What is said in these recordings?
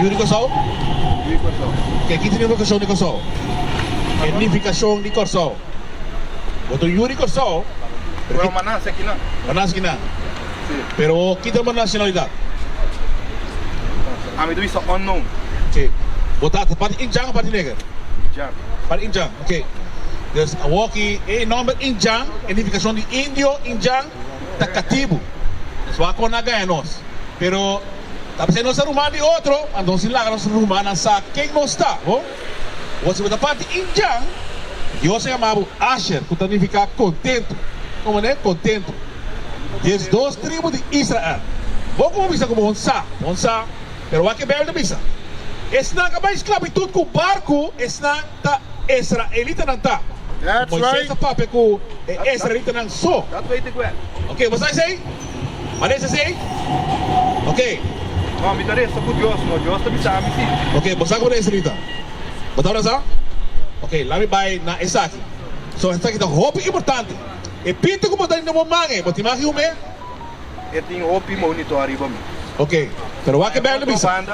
Yuri Korsol? Ok, kita ni Organisashon di Korsol. Unification di Korsol. Boto Yuri Korsol. Pero manas aqui não. Manas kina. Pero kita man nacionalidad. A mim do isso unknown. Ok. Botar parti Injang parti neger. Já. Parti Injang. Ok. Dus walkie nome Injang, unificação de Índio Injang tá cativo. Só com na ganha nós. Pero tá pensando nossa rumana de outro, então se lá nossa rumana sabe quem não está, bom? Você da parte Injang, Deus chamava Asher, que significa contento. Como é? Contento. Des duas tribos de Israel. Bom como bisa como onsa, pero o que Beibel da bisa. Esna ka ba esclavitud com barco, esna ta Israelitanan ta. That's right. Moisés pape ko Israelitanan so. Dat weet ik wel. Okay, wat hij zei? Wat is hij zei? Okay. Não, me interessa por Deus, não. Deus também sabe sim. Okay, basta ko na Israelita. Basta na sa? Okay, lami bay na Isaac. So, esta kita hope importante. E Pitu ko botar no mange, boti maki Hume. Eu tenho hopi monitoring para mim. Okay. Pero wa que Beibel bisa.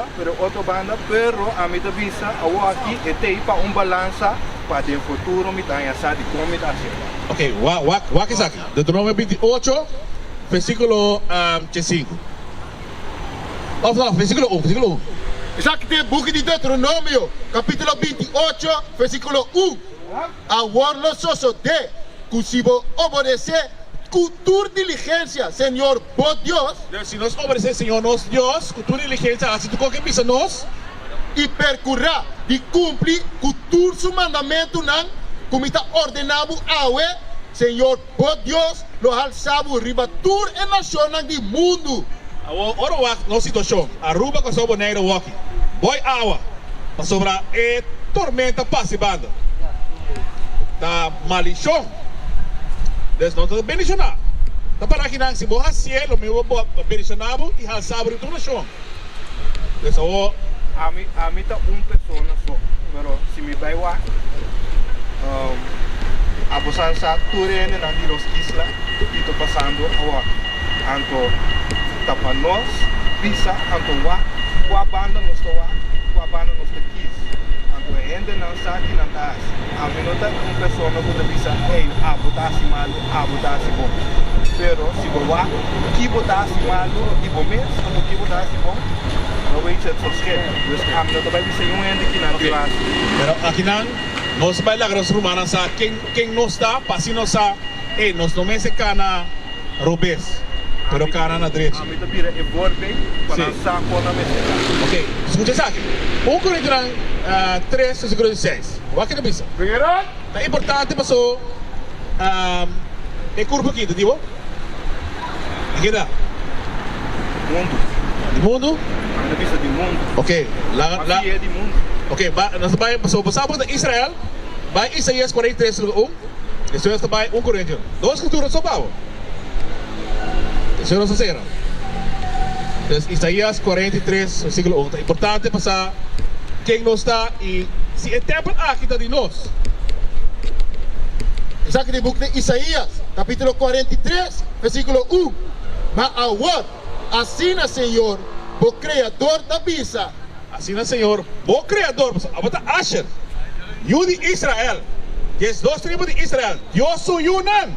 Outra banda, pero a mim da visa, a aqui é tem para balança para o futuro, me dá essa de como me dá certo. Okay, wa que Isaac. Deuteronomio 28, versículo 5. Of no, versículo 1. Isaac tem book de Deuteronômio, capítulo 28, versículo 1. Agora nós só de cusibo obedecer com tua diligência, Senhor, por Deus. Se nós obedecer, Senhor, nosso Deus, com tua diligência, assim tu qualquer bisa nós, e percorrer de cumprir com Dios Su Mandamentunan, como está ordenado awe, Senhor, por Deus, lo alçabo ribatur e nacional do mundo. Ora wak no situashon, Aruba ko sobo neiro waki. Boy awa, pa sobra tormenta passibanda. Da malishon. Des não tá bendicionado. Tá para aqui não se borra cielo, meu bo bendicionado e alçabo ribatur. Des A mim tá pessoa só, pero se me vai lá, a bosan sa turene na diros isla, ito passando awa, anto tapa nós, visa, anto wa banda nos toa, wa banda nos tequis, anto Hendenan sa aqui na tas, a mim tá pessoa na puta visa, ei, a botasse malu, a botasse bom, pero se boa, que botasse malu, e bom mês, anto que botasse bom. Não vai ser verschil. Dus não vai ser ende que na classe. Pero aqui não, nós vai lá gros rumana sa quem não está, passino sa, nós não me se cana robes, pero cana na direita. A mim também é evolve para sa na mesa. Ok, escuta isso aqui. 1 Coríntios 3, versículo 16. O que é bisa? Primeiro, é importante passou curva aqui, tipo? Aqui dá. Mundo. De mundo? A vista de mundo. Ok, lá é de mundo. Ok, nós passamos de Israel, vai Isaías 43, 1. Isso é também 1 Coríntios. Duas escrituras só para. Isso é nossa cena. Isaías 43, versículo 1. É importante passar quem não está e se é templo aqui está de nós. Isaac de book de Isaías, capítulo 43, versículo 1. Mas agora, assim, Senhor, o Criador da vida. Assim, Senhor, o Criador, abota Asher, Yudi Israel, que é duas tribos de Israel, Dios Su Mandamentunan.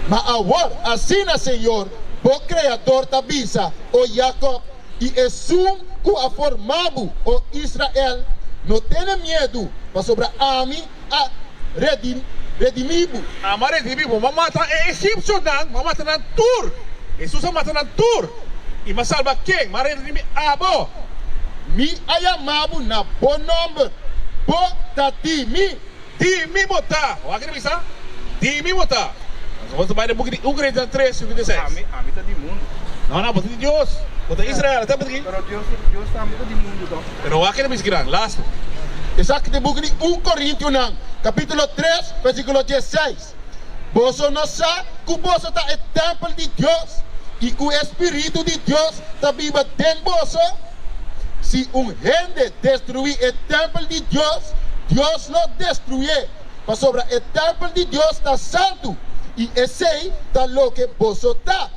Mas agora, assim, Senhor, o Criador da vida, o Jacob, e Esum, que a formado, o Israel, não tenha medo, mas sobre a mim, a redimibu. Ama redimibu, mamata é egípcio, mamata na tur. Jesus mata na tur. E mas salva quem? Maredimi abo. Mi ayamabu na bom nome. Bota di mi botar. O que bisa? Di mi botar. Nós vamos para o 1 Coríntios 3, 26. A mim tá de mundo. Não, bota de Deus. Bota Israel, até aqui. Pero Deus tá muito de mundo, então. Pero o que bisa gran? Last. Isaac de book de 1 Coríntios, capítulo 3, versículo 16. Você não sabe que você está no templo de Deus e que o Espírito de Deus está vivo dentro de você? Se gente destruir o templo de Deus, Deus não destruir. Mas sobre o templo de Deus está santo e esse está o que você está.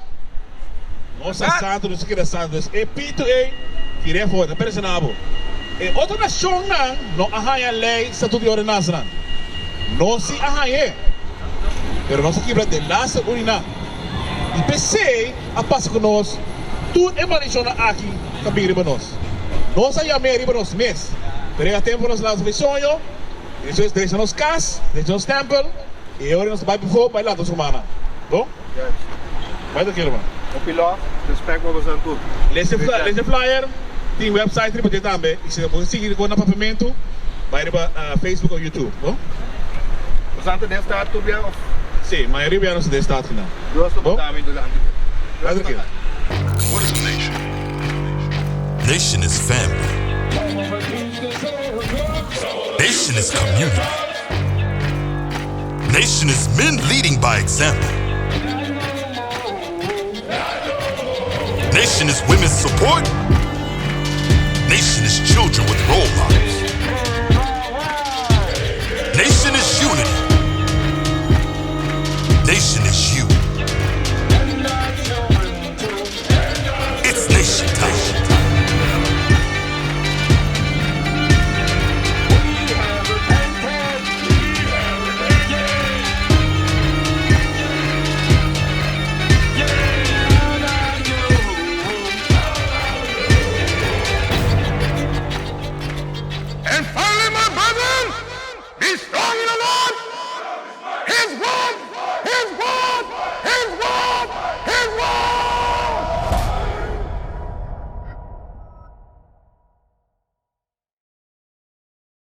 Nossa santo, não se quer santo. É Pitu, Tire fora, personabo. E outra nação não arranha lei Estatuto de Ordenança. Não se arranha. Pero nós aqui de laça urina. E pensei a passa com nós. Tudo é maliciona aqui, cabir para nós. Nós aí a meia para nós mês. Pero a tempo nós lá sonho. Deixa nos cas, deixa nos templo. E agora nós vai para vai lá dos humanos. Bom? Yes. Vai daquilo, mano. O piloto, respeito para você tudo. Lees flyer. Tem website que pode também. E se você seguir com o papamento, vai para Facebook ou YouTube. Bom? Você antes de estar tudo bem? Sim, a maioria não se está final. Deus Su Mandamentunan. Vai daquilo. What is a nation? Nation is family. Nation is community. Nation is men leading by example. Nation is women's support. Nation is children with role models. Nation is unity. Nation is you. It's nation time. And finally, my brethren, be strong in the Lord, His word